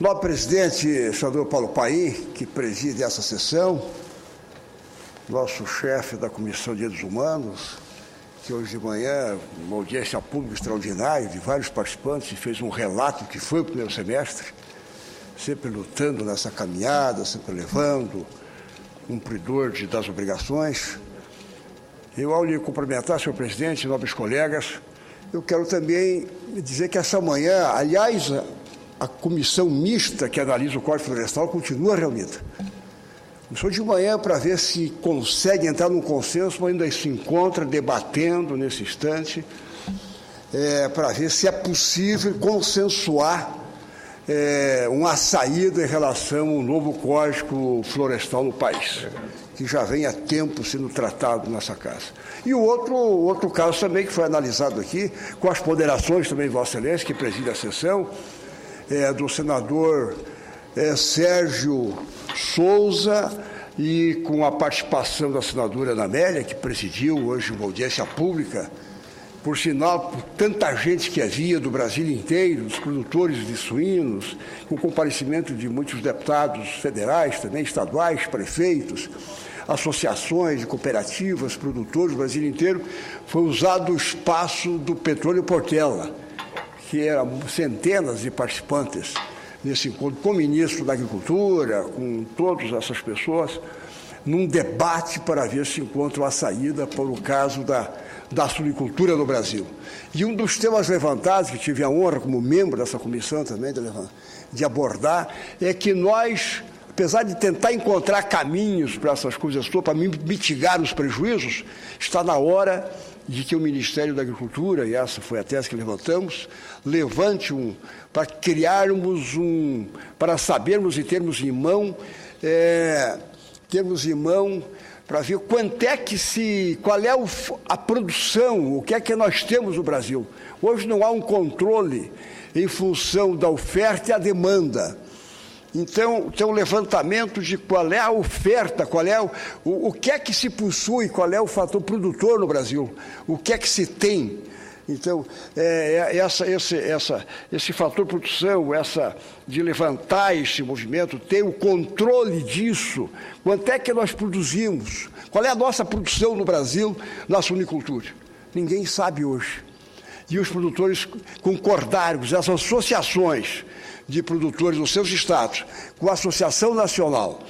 Nobre presidente, senador Paulo Paim, que preside essa sessão, nosso chefe da Comissão de Direitos Humanos, que hoje de manhã, uma audiência pública extraordinária de vários participantes, e fez um relato do que foi o primeiro semestre, sempre lutando nessa caminhada, sempre levando, cumpridor das obrigações. Eu, ao lhe cumprimentar, senhor presidente, nobres colegas, eu quero também dizer que essa manhã, aliás, a comissão mista que analisa o Código Florestal continua reunida. Começou de manhã para ver se consegue entrar num consenso, mas ainda se encontra debatendo nesse instante, para ver se é possível consensuar uma saída em relação ao novo Código Florestal no país, que já vem há tempo sendo tratado nessa casa. E o outro caso também que foi analisado aqui, com as ponderações também de Vossa Excelência, que preside a sessão, do senador Sérgio Souza, e com a participação da senadora Ana Amélia, que presidiu hoje uma audiência pública, por sinal, por tanta gente que havia do Brasil inteiro, dos produtores de suínos, com o comparecimento de muitos deputados federais, também estaduais, prefeitos, associações de cooperativas, produtores do Brasil inteiro. Foi usado o espaço do Petróleo Portela, que eram centenas de participantes nesse encontro, com o ministro da Agricultura, com todas essas pessoas, num debate para ver se encontra uma saída para o caso da suinicultura no Brasil. E um dos temas levantados, que tive a honra como membro dessa comissão também de abordar, é que nós, apesar de tentar encontrar caminhos para essas coisas todas, para mitigar os prejuízos, está na hora de que o Ministério da Agricultura, e essa foi a tese que levantamos, levante para criarmos para sabermos e termos em mão, para ver qual é a produção, o que é que nós temos no Brasil. Hoje não há um controle em função da oferta e a demanda. Então, tem um levantamento de qual é a oferta, qual é o que é que se possui, qual é o fator produtor no Brasil, o que é que se tem. Então, esse fator produção, de levantar esse movimento, ter o controle disso, quanto é que nós produzimos, qual é a nossa produção no Brasil na suinicultura. Ninguém sabe hoje. E os produtores concordaram, as associações de produtores dos seus estados, com a Associação Nacional,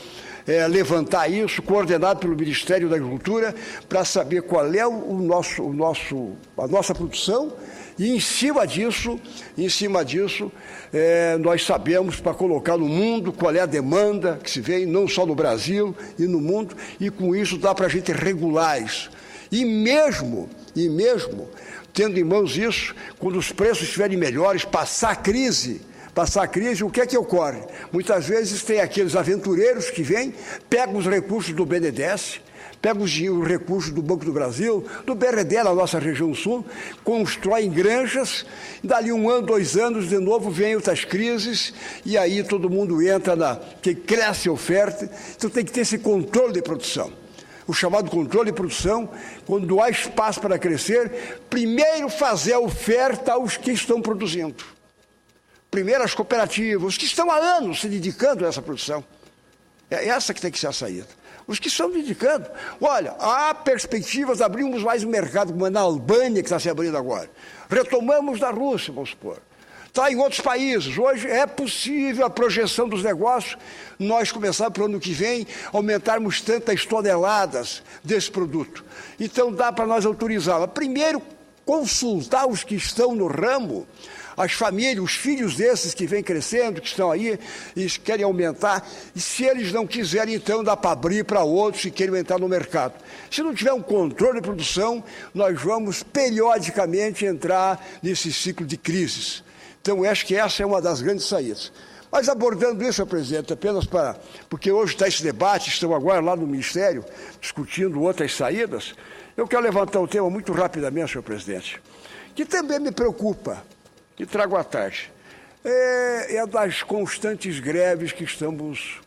levantar isso, coordenado pelo Ministério da Agricultura, para saber qual é a nossa produção, e em cima disso, nós sabemos, para colocar no mundo, qual é a demanda que se vê, não só no Brasil e no mundo, e com isso dá para a gente regular isso. E mesmo tendo em mãos isso, quando os preços estiverem melhores, passar a crise, o que é que ocorre? Muitas vezes tem aqueles aventureiros que vêm, pegam os recursos do BNDES, pegam os recursos do Banco do Brasil, do BRD, na nossa região sul, constroem granjas, dali 1 ano, 2 anos, de novo vem outras crises, e aí todo mundo entra que cresce a oferta. Então tem que ter esse controle de produção. O chamado controle de produção, quando há espaço para crescer, primeiro fazer a oferta aos que estão produzindo. Primeiro as cooperativas, os que estão há anos se dedicando a essa produção. É essa que tem que ser a saída. Os que estão dedicando. Olha, há perspectivas de abrirmos mais um mercado, como na Albânia, que está se abrindo agora. Retomamos da Rússia, vamos supor. Está em outros países. Hoje é possível a projeção dos negócios, nós começarmos para o ano que vem, aumentarmos tantas toneladas desse produto. Então dá para nós autorizá-la. Primeiro, consultar os que estão no ramo, as famílias, os filhos desses que vêm crescendo, que estão aí e querem aumentar, e se eles não quiserem, então dá para abrir para outros que querem entrar no mercado. Se não tiver um controle de produção, nós vamos periodicamente entrar nesse ciclo de crises. Então, eu acho que essa é uma das grandes saídas. Mas abordando isso, senhor presidente, apenas porque hoje está esse debate, estão agora lá no Ministério discutindo outras saídas, eu quero levantar um tema muito rapidamente, senhor presidente, que também me preocupa, que trago à tarde, é das constantes greves que estamos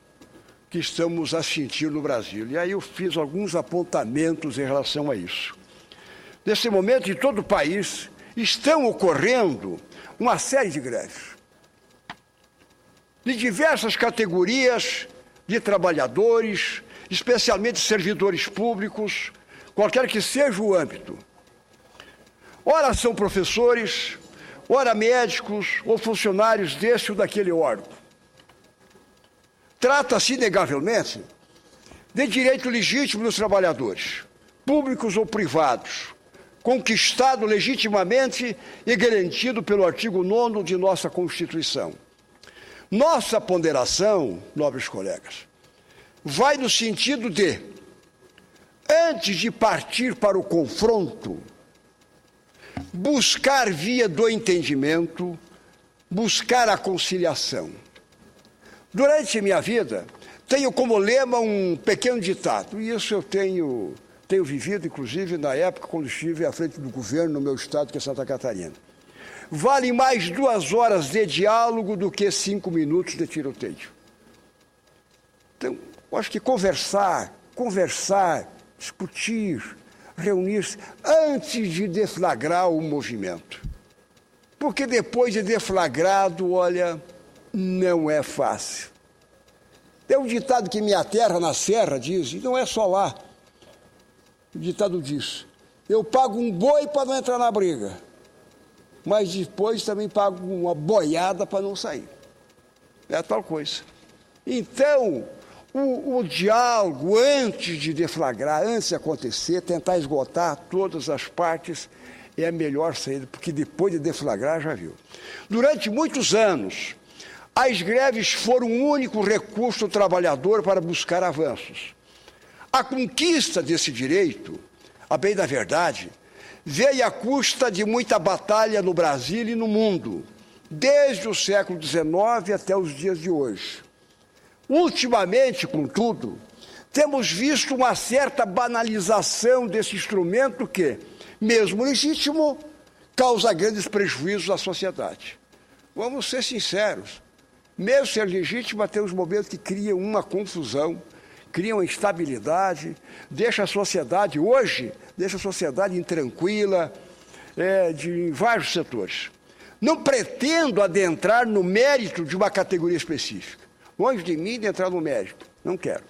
a sentir no Brasil. E aí eu fiz alguns apontamentos em relação a isso. Nesse momento, em todo o país, estão ocorrendo uma série de greves. de diversas categorias de trabalhadores, especialmente servidores públicos, qualquer que seja o âmbito. Ora são professores, ora médicos ou funcionários desse ou daquele órgão. Trata-se, inegavelmente, de direito legítimo dos trabalhadores, públicos ou privados, conquistado legitimamente e garantido pelo artigo 9º de nossa Constituição. Nossa ponderação, nobres colegas, vai no sentido de, antes de partir para o confronto, buscar via do entendimento, buscar a conciliação. Durante minha vida, tenho como lema um pequeno ditado, e isso eu tenho vivido, inclusive, na época quando estive à frente do governo no meu estado, que é Santa Catarina. Vale mais 2 horas de diálogo do que 5 minutos de tiroteio. Então, eu acho que conversar, discutir, reunir-se, antes de deflagrar o movimento. Porque depois de deflagrado, olha, não é fácil. Tem um ditado que minha terra na serra diz, e não é só lá. O ditado diz, eu pago um boi para não entrar na briga, mas depois também pago uma boiada para não sair. É tal coisa. Então, o diálogo, antes de deflagrar, antes de acontecer, tentar esgotar todas as partes, é a melhor saída, porque depois de deflagrar, já viu. Durante muitos anos, as greves foram o único recurso do trabalhador para buscar avanços. A conquista desse direito, a bem da verdade, veio à custa de muita batalha no Brasil e no mundo, desde o século XIX até os dias de hoje. Ultimamente, contudo, temos visto uma certa banalização desse instrumento que, mesmo legítimo, causa grandes prejuízos à sociedade. Vamos ser sinceros, mesmo ser legítimo, tem uns momentos que criam uma confusão, criam instabilidade, deixa a sociedade, hoje, intranquila, em vários setores. Não pretendo adentrar no mérito de uma categoria específica. Longe de mim de entrar no mérito, não quero.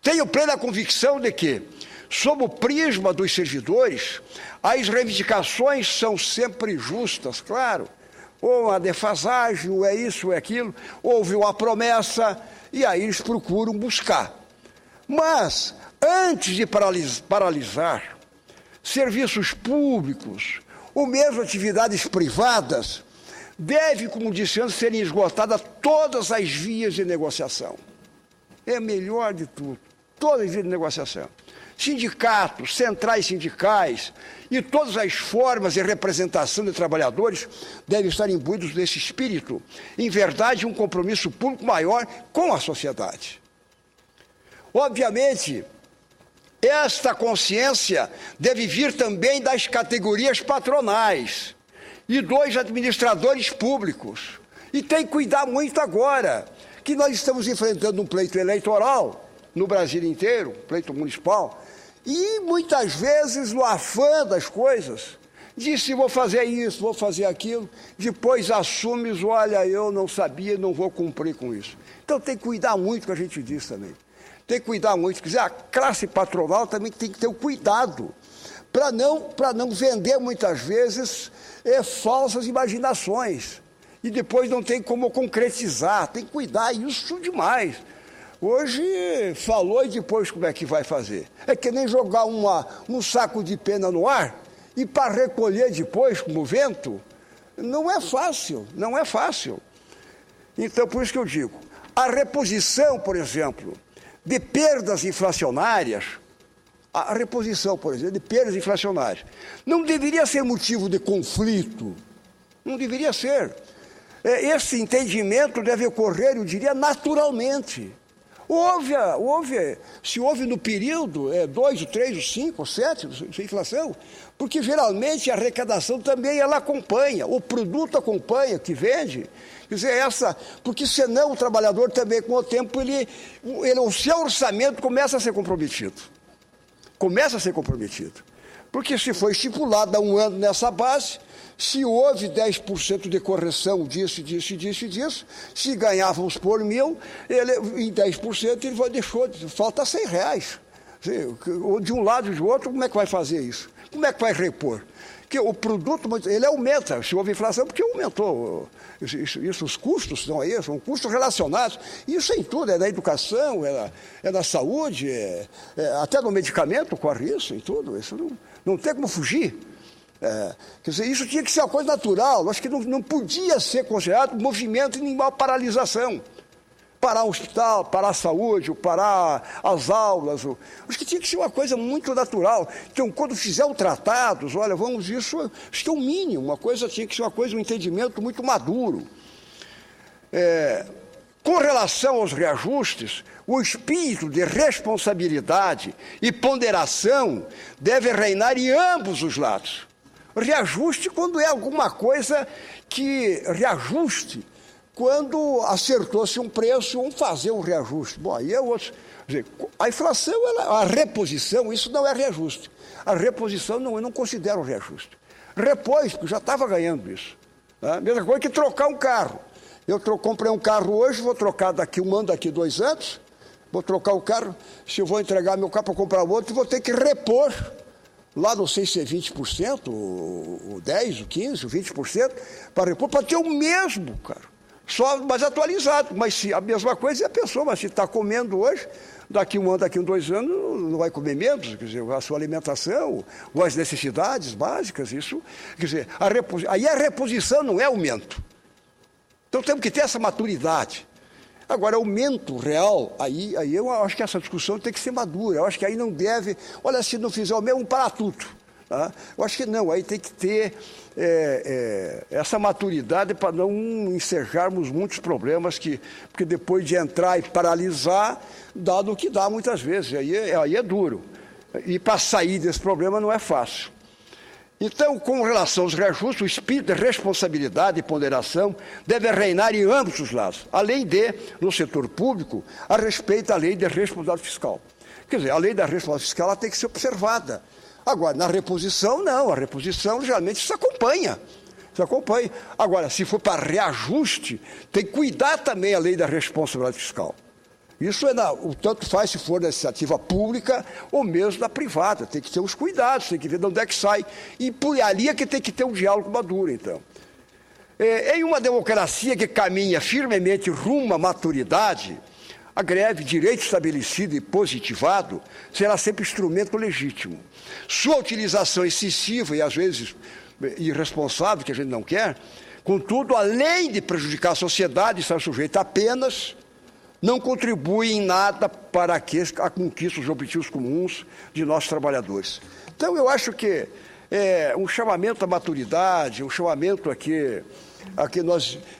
Tenho plena convicção de que, sob o prisma dos servidores, as reivindicações são sempre justas, claro. Ou a defasagem, ou é isso, ou é aquilo, houve uma promessa, e aí eles procuram buscar. Mas, antes de paralisar serviços públicos, ou mesmo atividades privadas, deve, como disse antes, serem esgotadas todas as vias de negociação. É melhor de tudo, todas as vias de negociação. Sindicatos, centrais sindicais e todas as formas de representação de trabalhadores devem estar imbuídos desse espírito. Em verdade, um compromisso público maior com a sociedade. Obviamente, esta consciência deve vir também das categorias patronais e dos administradores públicos. E tem que cuidar muito agora, que nós estamos enfrentando um pleito eleitoral no Brasil inteiro, pleito municipal, e muitas vezes, no afã das coisas, disse, vou fazer isso, vou fazer aquilo, depois assumes, olha, eu não sabia, não vou cumprir com isso. Então tem que cuidar muito, que a gente diz também. Tem que cuidar muito, quer dizer, a classe patronal também tem que ter o cuidado, para não vender muitas vezes falsas imaginações, e depois não tem como concretizar, tem que cuidar, isso demais. Hoje falou e depois como é que vai fazer? É que nem jogar um saco de pena no ar e para recolher depois como vento, não é fácil, não é fácil. Então, por isso que eu digo, a reposição, por exemplo, de perdas inflacionárias, não deveria ser motivo de conflito, não deveria ser. Esse entendimento deve ocorrer, eu diria, naturalmente. Se houve no período 2, 3, 5, 7, a inflação, porque geralmente a arrecadação também ela acompanha, o produto acompanha, que vende, quer dizer, porque senão o trabalhador também com o tempo, o seu orçamento começa a ser comprometido, Porque se foi estipulado há um ano nessa base, se houve 10% de correção disso, se ganhávamos por 1.000, em 10% ele deixou, falta R$100. De um lado e do outro, como é que vai fazer isso? Como é que vai repor? Porque o produto, ele aumenta, se houve inflação, porque aumentou. Isso, os custos estão aí, são custos relacionados. Isso em tudo, é na educação, é na saúde, até no medicamento corre isso, em tudo. Isso não tem como fugir. Quer dizer, isso tinha que ser uma coisa natural. Acho que não podia ser considerado movimento em nenhuma paralisação. Parar o hospital, parar a saúde, parar as aulas. Acho que tinha que ser uma coisa muito natural. Então, quando fizer o tratado, olha, isso acho que é o mínimo. Uma coisa tinha que ser uma coisa, um entendimento muito maduro. Com relação aos reajustes, o espírito de responsabilidade e ponderação deve reinar em ambos os lados. Reajuste quando é alguma coisa que reajuste. Quando acertou-se um preço, vamos fazer um reajuste. Bom, aí é outro. Quer dizer, a inflação, a reposição, isso não é reajuste. A reposição, eu não considero reajuste. Repôs, porque já estava ganhando isso. Tá? Mesma coisa que trocar um carro. Eu comprei um carro hoje, vou trocar daqui 2 anos, vou trocar o carro, se eu vou entregar meu carro para comprar outro, vou ter que repor. Lá não sei se é 20%, ou 10%, ou 15%, ou 20%, para repor, para ter o mesmo, cara. Só mais atualizado, mas se a mesma coisa é a pessoa, mas se está comendo hoje, daqui 1 ano, daqui 2 anos, não vai comer menos, quer dizer, a sua alimentação, ou as necessidades básicas, isso, quer dizer, aí a reposição não é aumento. Então temos que ter essa maturidade. Agora, aumento real, aí eu acho que essa discussão tem que ser madura, eu acho que aí não deve, olha, se não fizer o mesmo, para tudo. Tá? Eu acho que não, aí tem que ter essa maturidade para não ensejarmos muitos problemas, porque depois de entrar e paralisar, dá o que dá muitas vezes, aí é duro. E para sair desse problema não é fácil. Então, com relação aos reajustes, o espírito de responsabilidade e ponderação deve reinar em ambos os lados, além de, no setor público, a respeito da lei de responsabilidade fiscal. Quer dizer, a lei da responsabilidade fiscal ela tem que ser observada. Agora, na reposição, não. A reposição, geralmente, se acompanha. Agora, se for para reajuste, tem que cuidar também a lei da responsabilidade fiscal. Isso o tanto faz se for da iniciativa pública ou mesmo da privada. Tem que ter os cuidados, tem que ver de onde é que sai. E por ali é que tem que ter um diálogo maduro, então. Em uma democracia que caminha firmemente rumo à maturidade, a greve, direito estabelecido e positivado, será sempre instrumento legítimo. Sua utilização excessiva e, às vezes, irresponsável, que a gente não quer, contudo, além de prejudicar a sociedade e estar sujeita apenas, não contribui em nada para a conquista dos objetivos comuns de nossos trabalhadores. Então, eu acho que um chamamento à maturidade, um chamamento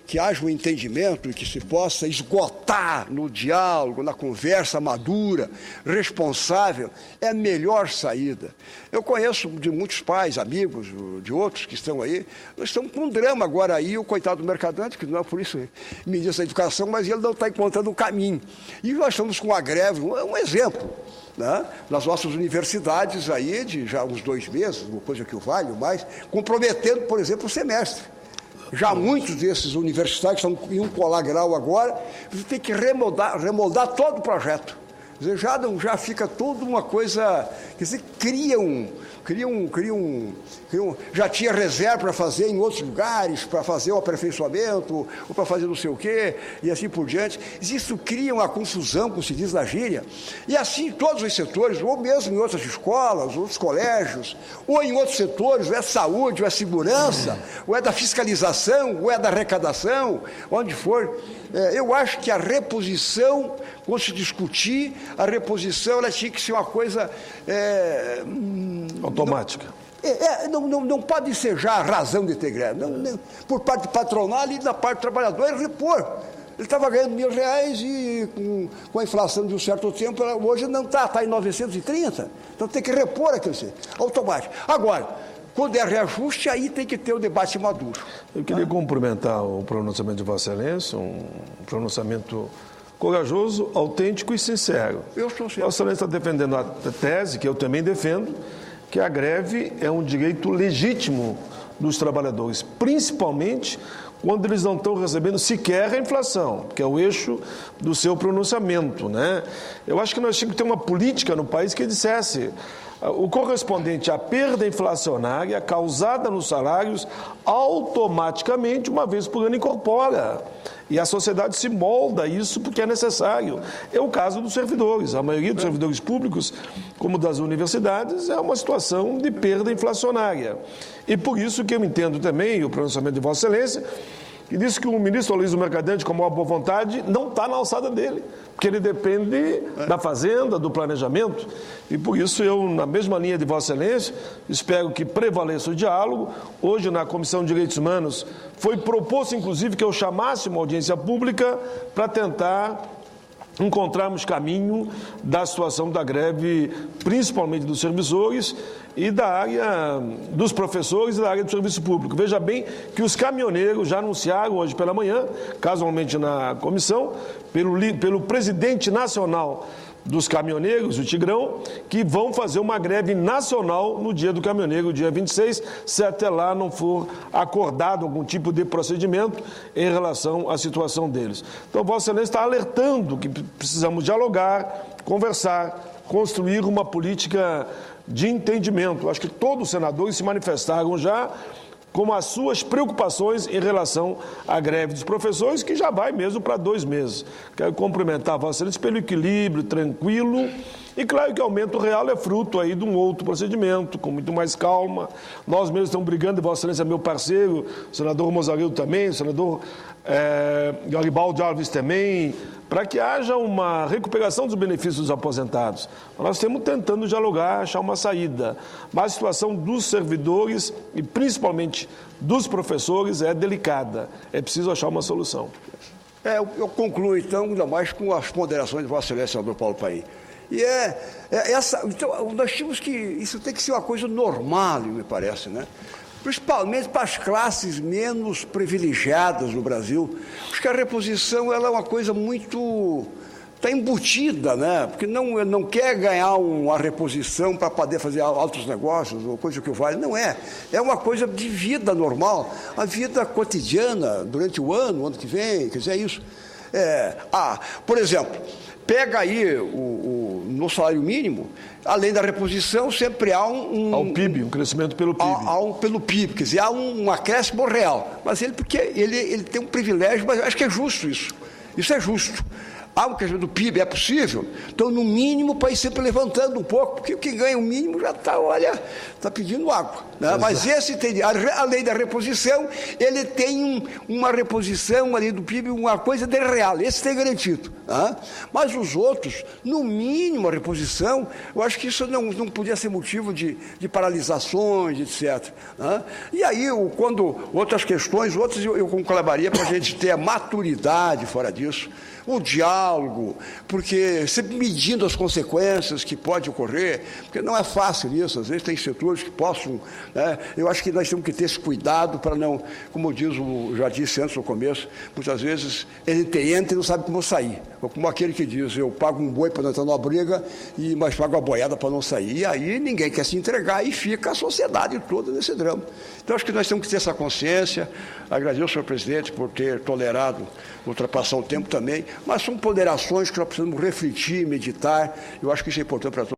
que haja um entendimento e que se possa esgotar no diálogo, na conversa madura, responsável, é a melhor saída. Eu conheço de muitos pais, amigos, de outros que estão aí, nós estamos com um drama agora aí, o coitado do Mercadante, que não é por isso ministro da Educação, mas ele não está encontrando um caminho. E nós estamos com a greve, um exemplo. Né? Nas nossas universidades aí, de já uns 2 meses, uma coisa que o vale, mais, comprometendo, por exemplo, o semestre. Já muitos desses universitários iam colar grau agora, você tem que remoldar todo o projeto. Quer dizer, já fica toda uma coisa, quer dizer, já tinha reserva para fazer em outros lugares, para fazer o aperfeiçoamento, ou para fazer não sei o quê, e assim por diante. Isso cria uma confusão, como se diz na gíria, e assim em todos os setores, ou mesmo em outras escolas, outros colégios, ou em outros setores, ou é saúde, ou é segurança, ou é da fiscalização, ou é da arrecadação, onde for. Eu acho que a reposição, quando se discutir, a reposição ela tinha que ser uma coisa automática. Não pode ser já a razão de ter greve. Por parte patronal e da parte do trabalhador, é repor. Ele estava ganhando R$1.000 e com a inflação de um certo tempo, hoje não está em 930. Então tem que repor aquilo automático. Agora, quando é reajuste, aí tem que ter o debate maduro. Eu queria cumprimentar o pronunciamento de Vossa Excelência, um pronunciamento corajoso, autêntico e sincero. Eu sou sincero. Vossa Excelência está defendendo a tese, que eu também defendo, que a greve é um direito legítimo dos trabalhadores, principalmente quando eles não estão recebendo sequer a inflação, que é o eixo do seu pronunciamento, né? Eu acho que nós tínhamos que ter uma política no país que dissesse o correspondente à perda inflacionária causada nos salários, automaticamente, uma vez por ano, incorpora. E a sociedade se molda a isso porque é necessário. É o caso dos servidores. A maioria dos servidores públicos, como das universidades, é uma situação de perda inflacionária. E por isso que eu entendo também o pronunciamento de Vossa Excelência, que disse que o ministro Aloysio Mercadante, com a maior boa vontade, não está na alçada dele, porque ele depende da fazenda, do planejamento, e por isso eu, na mesma linha de Vossa Excelência, espero que prevaleça o diálogo. Hoje, na Comissão de Direitos Humanos, foi proposto, inclusive, que eu chamasse uma audiência pública para tentar encontrarmos caminho da situação da greve, principalmente dos servidores e da área dos professores e da área do serviço público. Veja bem que os caminhoneiros já anunciaram hoje pela manhã, casualmente na comissão, pelo presidente nacional dos caminhoneiros, o Tigrão, que vão fazer uma greve nacional no dia do caminhoneiro, dia 26, se até lá não for acordado algum tipo de procedimento em relação à situação deles. Então, Vossa Excelência está alertando que precisamos dialogar, conversar, construir uma política de entendimento. Acho que todos os senadores se manifestaram já com as suas preocupações em relação à greve dos professores, que já vai mesmo para 2 meses. Quero cumprimentar Vossa Excelência pelo equilíbrio, tranquilo, e claro que o aumento real é fruto aí de um outro procedimento, com muito mais calma. Nós mesmos estamos brigando, e Vossa Excelência é meu parceiro, o senador Mozarello também, o senador Garibaldi Alves também, para que haja uma recuperação dos benefícios dos aposentados. Nós estamos tentando dialogar, achar uma saída. Mas a situação dos servidores e principalmente dos professores é delicada. É preciso achar uma solução. Eu concluo, então, ainda mais com as ponderações de Vossa Excelência, senador Paulo Paim. E então, nós tínhamos que... Isso tem que ser uma coisa normal, me parece, né? Principalmente para as classes menos privilegiadas no Brasil. Acho que a reposição ela é uma coisa muito... Está embutida, né? Porque não quer ganhar uma reposição para poder fazer altos negócios, ou coisa que vale. Não é. É uma coisa de vida normal, a vida cotidiana, durante o ano que vem, quer dizer, é isso. Por exemplo, pega aí no salário mínimo, além da reposição, sempre há Ao PIB, um crescimento pelo PIB. Pelo PIB, quer dizer, há um acréscimo real. Mas porque ele tem um privilégio, mas eu acho que é justo isso. Isso é justo. Há um crescimento do PIB, é possível. Então, no mínimo, o país sempre levantando um pouco, porque quem ganha o mínimo já está pedindo água. Né? Mas esse tem, a lei da reposição, ele tem uma reposição ali do PIB, uma coisa de real, esse tem garantido. Né? Mas os outros, no mínimo, a reposição, eu acho que isso não podia ser motivo de paralisações, etc. Né? E aí, quando outras questões, eu conclamaria para a gente ter a maturidade fora disso, o diálogo, porque sempre medindo as consequências que pode ocorrer, porque não é fácil isso, às vezes tem setores que possam, né? Eu acho que nós temos que ter esse cuidado para não, como já disse antes no começo, muitas vezes ele entra e não sabe como sair, ou como aquele que diz, eu pago um boi para não entrar numa briga, mas pago a boiada para não sair, e aí ninguém quer se entregar e fica a sociedade toda nesse drama. Então acho que nós temos que ter essa consciência. Agradeço ao senhor presidente por ter tolerado ultrapassar o tempo também, mas são ponderações que nós precisamos refletir, meditar. Eu acho que isso é importante para todos.